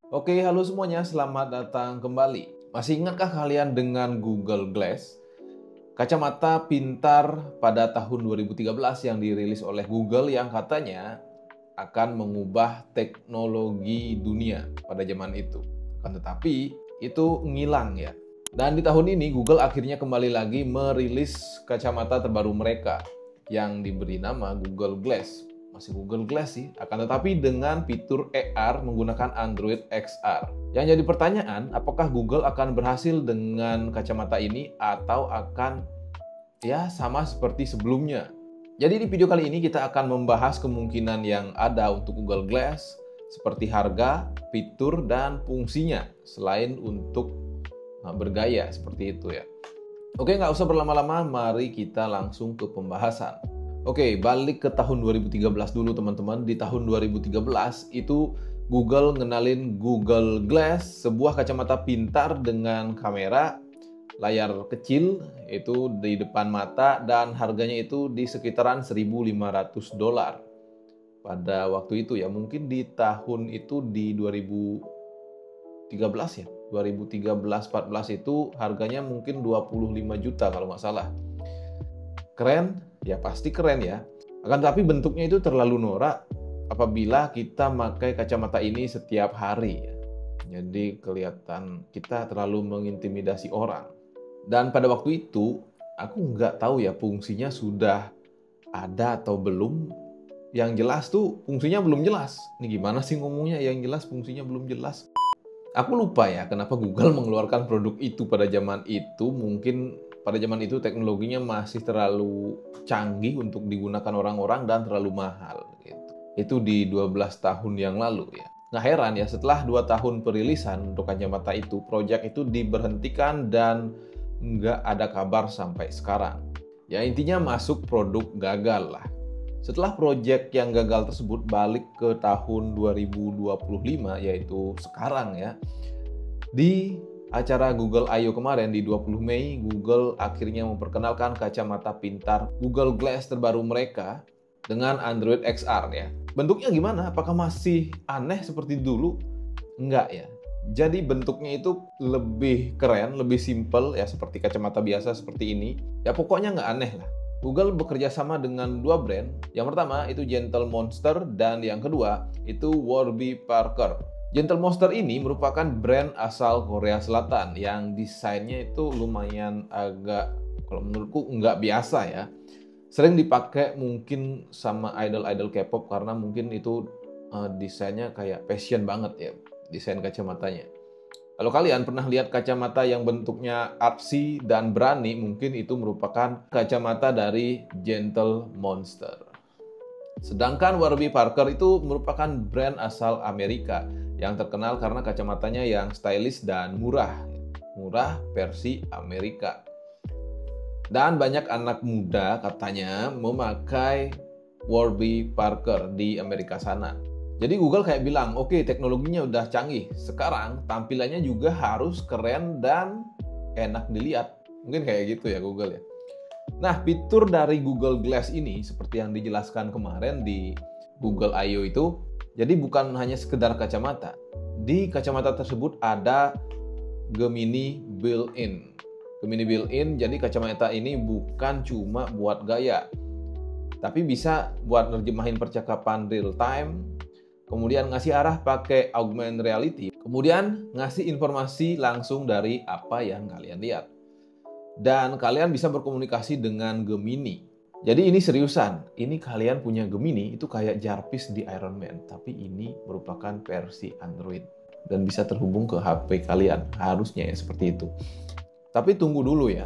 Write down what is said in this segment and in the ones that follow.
Oke, halo semuanya, selamat datang kembali. Masih ingatkah kalian dengan Google Glass? Kacamata pintar pada tahun 2013 yang dirilis oleh Google yang katanya akan mengubah teknologi dunia pada zaman itu. Akan tetapi, itu ngilang ya. Dan di tahun ini Google akhirnya kembali lagi merilis kacamata terbaru mereka yang diberi nama Google Glass. Masih Google Glass sih, akan tetapi dengan fitur AR menggunakan Android XR. Yang jadi pertanyaan, apakah Google akan berhasil dengan kacamata ini atau akan ya sama seperti sebelumnya? Jadi di video kali ini kita akan membahas kemungkinan yang ada untuk Google Glass seperti harga, fitur, dan fungsinya selain untuk bergaya seperti itu ya. Oke, nggak usah berlama-lama, mari kita langsung ke pembahasan. Oke, balik ke tahun 2013 dulu teman-teman. Di tahun 2013 itu Google ngenalin Google Glass, sebuah kacamata pintar dengan kamera, layar kecil itu di depan mata, dan harganya itu di sekitaran $1.500 pada waktu itu ya. Mungkin di tahun itu di 2013 ya. 2013-14 itu harganya mungkin 25 juta kalau nggak salah. Keren? Ya pasti keren ya. Akan tapi bentuknya itu terlalu norak apabila kita pakai kacamata ini setiap hari ya. Jadi kelihatan kita terlalu mengintimidasi orang. Dan pada waktu itu aku nggak tahu ya fungsinya sudah ada atau belum. Yang jelas tuh fungsinya belum jelas. Ini gimana sih ngomongnya, yang jelas fungsinya belum jelas. Aku lupa ya kenapa Google mengeluarkan produk itu pada zaman itu. Mungkin pada zaman itu teknologinya masih terlalu canggih untuk digunakan orang-orang dan terlalu mahal gitu. Itu di 12 tahun yang lalu ya. Nah heran ya, setelah 2 tahun perilisan untuk kacamata itu, proyek itu diberhentikan dan nggak ada kabar sampai sekarang. Ya intinya masuk produk gagal lah. Setelah proyek yang gagal tersebut balik ke tahun 2025, yaitu sekarang ya, di acara Google I/O kemarin di 20 Mei, Google akhirnya memperkenalkan kacamata pintar Google Glass terbaru mereka dengan Android XR ya. Bentuknya gimana? Apakah masih aneh seperti dulu? Enggak ya. Jadi bentuknya itu lebih keren, lebih simple ya, seperti kacamata biasa seperti ini. Ya pokoknya nggak aneh lah. Google bekerja sama dengan dua brand. Yang pertama itu Gentle Monster dan yang kedua itu Warby Parker. Gentle Monster ini merupakan brand asal Korea Selatan yang desainnya itu lumayan agak, kalau menurutku nggak biasa ya. Sering dipakai mungkin sama idol-idol K-pop karena mungkin itu desainnya kayak fashion banget ya, desain kacamatanya. Kalau kalian pernah lihat kacamata yang bentuknya artsy dan berani, mungkin itu merupakan kacamata dari Gentle Monster. Sedangkan Warby Parker itu merupakan brand asal Amerika yang terkenal karena kacamatanya yang stylish dan murah. Murah versi Amerika. Dan banyak anak muda katanya memakai Warby Parker di Amerika sana. Jadi Google kayak bilang, oke, teknologinya udah canggih. Sekarang tampilannya juga harus keren dan enak dilihat. Mungkin kayak gitu ya Google ya. Nah, fitur dari Google Glass ini seperti yang dijelaskan kemarin di Google I/O itu, jadi bukan hanya sekedar kacamata. Di kacamata tersebut ada Gemini built-in. Gemini built-in, jadi kacamata ini bukan cuma buat gaya, tapi bisa buat nerjemahin percakapan real time, kemudian ngasih arah pakai augmented reality, kemudian ngasih informasi langsung dari apa yang kalian lihat. Dan kalian bisa berkomunikasi dengan Gemini. Jadi ini seriusan, ini kalian punya Gemini itu kayak Jarvis di Iron Man, tapi ini merupakan versi Android dan bisa terhubung ke HP kalian, harusnya ya seperti itu. Tapi tunggu dulu ya,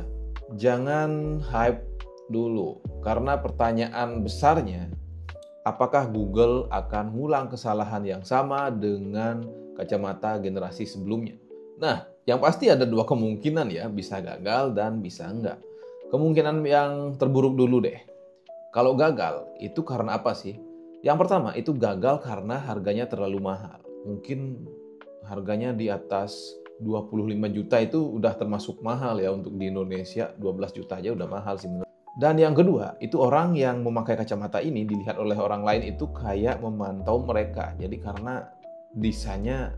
jangan hype dulu, karena pertanyaan besarnya, apakah Google akan ngulang kesalahan yang sama dengan kacamata generasi sebelumnya? Nah, yang pasti ada dua kemungkinan ya, bisa gagal dan bisa enggak. Kemungkinan yang terburuk dulu deh. Kalau gagal, itu karena apa sih? Yang pertama, itu gagal karena harganya terlalu mahal. Mungkin harganya di atas 25 juta itu udah termasuk mahal ya untuk di Indonesia. 12 juta aja udah mahal sih menurut. Dan yang kedua, itu orang yang memakai kacamata ini dilihat oleh orang lain itu kayak memantau mereka. Jadi karena desainnya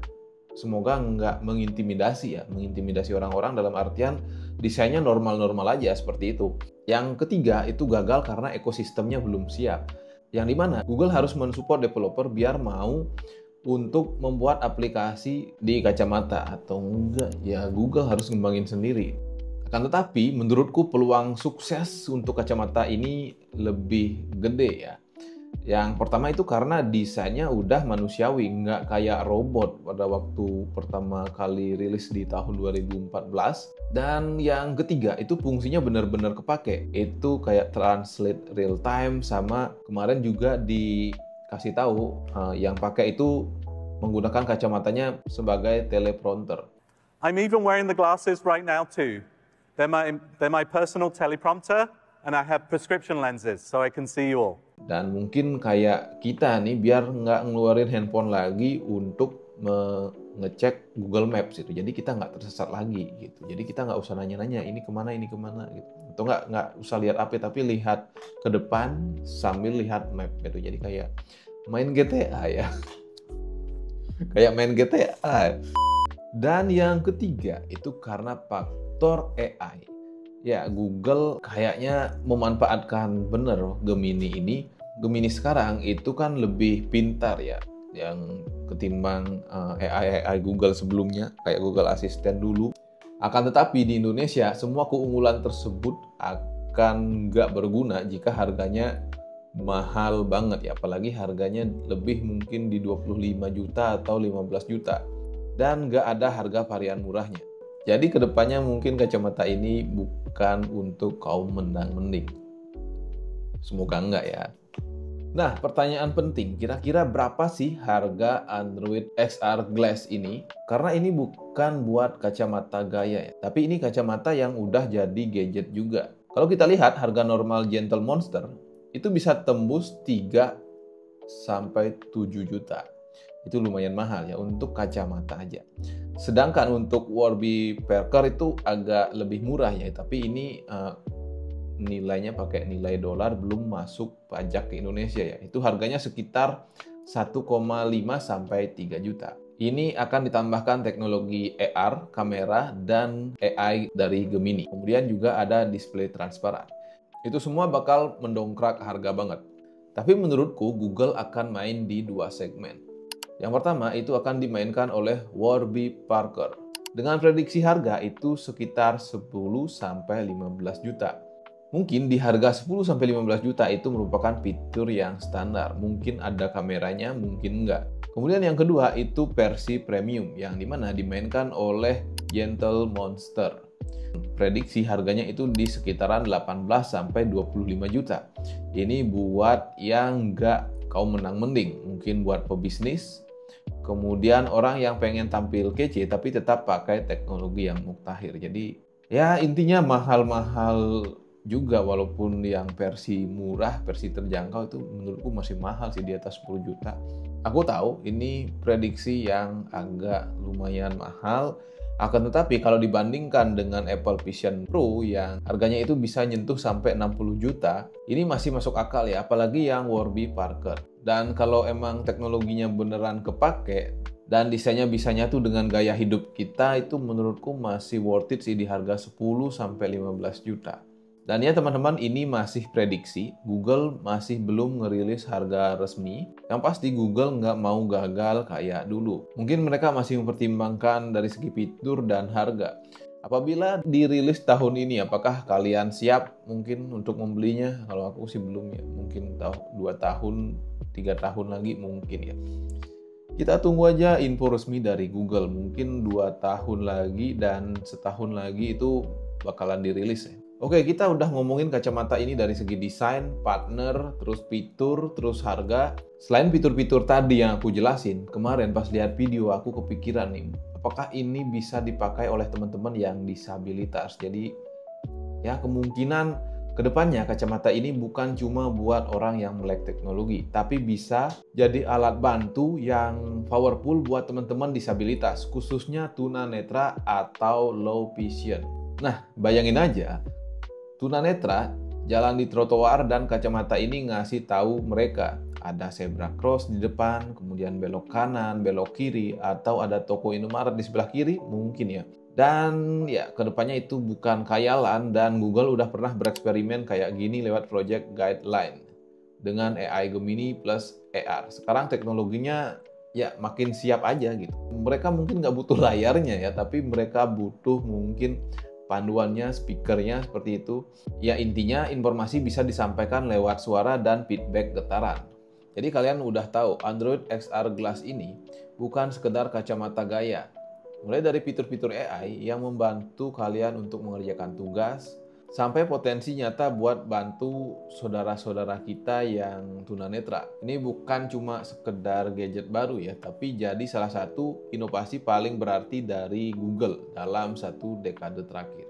Semoga nggak mengintimidasi ya, mengintimidasi orang-orang dalam artian desainnya normal-normal aja seperti itu. Yang ketiga itu gagal karena ekosistemnya belum siap. Yang dimana Google harus mensupport developer biar mau untuk membuat aplikasi di kacamata, atau enggak ya Google harus ngembangin sendiri. Akan tetapi menurutku peluang sukses untuk kacamata ini lebih gede ya. Yang pertama itu karena desainnya udah manusiawi, nggak kayak robot pada waktu pertama kali rilis di tahun 2014. Dan yang ketiga itu fungsinya benar-benar kepake. Itu kayak translate real time, sama kemarin juga dikasih tahu yang pakai itu menggunakan kacamatanya sebagai teleprompter. I'm even wearing the glasses right now too. They're my personal teleprompter, and I have prescription lenses so I can see you all. Dan mungkin kayak kita nih biar nggak ngeluarin handphone lagi untuk ngecek Google Maps gitu. Jadi kita nggak tersesat lagi gitu. Jadi kita nggak usah nanya-nanya ini kemana gitu. Atau nggak usah lihat apa, tapi lihat ke depan sambil lihat map gitu. Jadi kayak main GTA ya. Kayak main GTA. Dan yang ketiga itu karena faktor AI. Ya, Google kayaknya memanfaatkan bener Gemini ini. Gemini sekarang itu kan lebih pintar ya, yang ketimbang AI Google sebelumnya, kayak Google Assistant dulu. Akan tetapi di Indonesia, semua keunggulan tersebut akan nggak berguna jika harganya mahal banget ya. Apalagi harganya lebih mungkin di 25 juta atau 15 juta. Dan nggak ada harga varian murahnya. Jadi kedepannya mungkin kacamata ini bukan untuk kaum mendang-mending. Semoga enggak ya. Nah, pertanyaan penting, kira-kira berapa sih harga Android XR Glass ini? Karena ini bukan buat kacamata gaya ya, tapi ini kacamata yang udah jadi gadget juga. Kalau kita lihat harga normal Gentle Monster, itu bisa tembus 3 sampai 7 juta. Itu lumayan mahal ya untuk kacamata aja. Sedangkan untuk Warby Parker itu agak lebih murah ya, tapi ini nilainya pakai nilai dolar, belum masuk pajak ke Indonesia ya. Itu harganya sekitar 1,5 sampai 3 juta. Ini akan ditambahkan teknologi AR, kamera, dan AI dari Gemini. Kemudian juga ada display transparan. Itu semua bakal mendongkrak harga banget. Tapi menurutku Google akan main di 2 segmen. Yang pertama itu akan dimainkan oleh Warby Parker. Dengan prediksi harga itu sekitar 10 sampai 15 juta. Mungkin di harga 10 sampai 15 juta itu merupakan fitur yang standar. Mungkin ada kameranya, mungkin enggak. Kemudian yang kedua itu versi premium yang dimana dimainkan oleh Gentle Monster. Prediksi harganya itu di sekitaran 18 sampai 25 juta. Ini buat yang enggak kaum menang mending, mungkin buat pebisnis. Kemudian orang yang pengen tampil kece tapi tetap pakai teknologi yang mutakhir. Jadi ya intinya mahal-mahal juga, walaupun yang versi murah, versi terjangkau itu menurutku masih mahal sih, di atas 10 juta. Aku tahu ini prediksi yang agak lumayan mahal, akan tetapi kalau dibandingkan dengan Apple Vision Pro yang harganya itu bisa nyentuh sampai 60 juta, ini masih masuk akal ya, apalagi yang Warby Parker. Dan kalau emang teknologinya beneran kepake dan desainnya bisa nyatu dengan gaya hidup kita, itu menurutku masih worth it sih di harga 10 sampai 15 juta. Dan ya teman-teman, ini masih prediksi. Google masih belum ngerilis harga resmi. Yang pasti Google nggak mau gagal kayak dulu. Mungkin mereka masih mempertimbangkan dari segi fitur dan harga. Apabila dirilis tahun ini, apakah kalian siap mungkin untuk membelinya? Kalau aku sih belum ya. Mungkin 2 tahun, 3 tahun lagi mungkin ya. Kita tunggu aja info resmi dari Google. Mungkin 2 tahun lagi dan setahun lagi itu bakalan dirilis ya. Oke, kita udah ngomongin kacamata ini dari segi desain, partner, terus fitur, terus harga. Selain fitur-fitur tadi yang aku jelasin, kemarin pas lihat video aku kepikiran nih, apakah ini bisa dipakai oleh teman-teman yang disabilitas. Jadi ya kemungkinan kedepannya kacamata ini bukan cuma buat orang yang melek teknologi, tapi bisa jadi alat bantu yang powerful buat teman-teman disabilitas, khususnya tunanetra atau low vision. Nah, bayangin aja, tunanetra jalan di trotoar dan kacamata ini ngasih tahu mereka ada zebra cross di depan, kemudian belok kanan, belok kiri, atau ada toko Indomaret di sebelah kiri, mungkin ya. Dan ya, kedepannya itu bukan khayalan, dan Google udah pernah bereksperimen kayak gini lewat Project Guideline dengan AI Gemini plus AR. Sekarang teknologinya ya makin siap aja gitu. Mereka mungkin nggak butuh layarnya ya, tapi mereka butuh mungkin panduannya, speakernya seperti itu. Ya intinya informasi bisa disampaikan lewat suara dan feedback getaran. Jadi kalian udah tahu Android XR Glass ini bukan sekedar kacamata gaya. Mulai dari fitur-fitur AI yang membantu kalian untuk mengerjakan tugas, sampai potensi nyata buat bantu saudara-saudara kita yang tunanetra. Ini bukan cuma sekedar gadget baru ya, tapi jadi salah satu inovasi paling berarti dari Google dalam 1 dekade terakhir.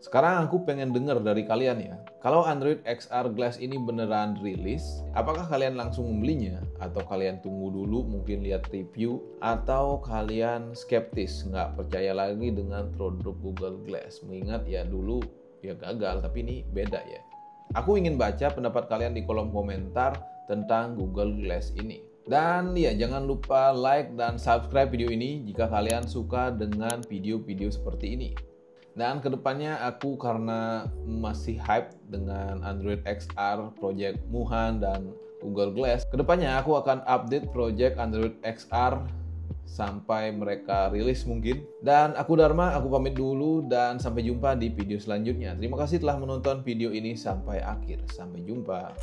Sekarang aku pengen denger dari kalian ya, kalau Android XR Glass ini beneran rilis, apakah kalian langsung membelinya? Atau kalian tunggu dulu mungkin lihat review? Atau kalian skeptis, nggak percaya lagi dengan produk Google Glass? Mengingat ya dulu ya gagal, tapi ini beda ya. Aku ingin baca pendapat kalian di kolom komentar tentang Google Glass ini. Dan ya jangan lupa like dan subscribe video ini jika kalian suka dengan video-video seperti ini. Dan kedepannya aku karena masih hype dengan Android XR, Project Muhan, dan Google Glass, kedepannya aku akan update Project Android XR sampai mereka rilis mungkin. Dan aku Dharma, aku pamit dulu dan sampai jumpa di video selanjutnya. Terima kasih telah menonton video ini sampai akhir. Sampai jumpa.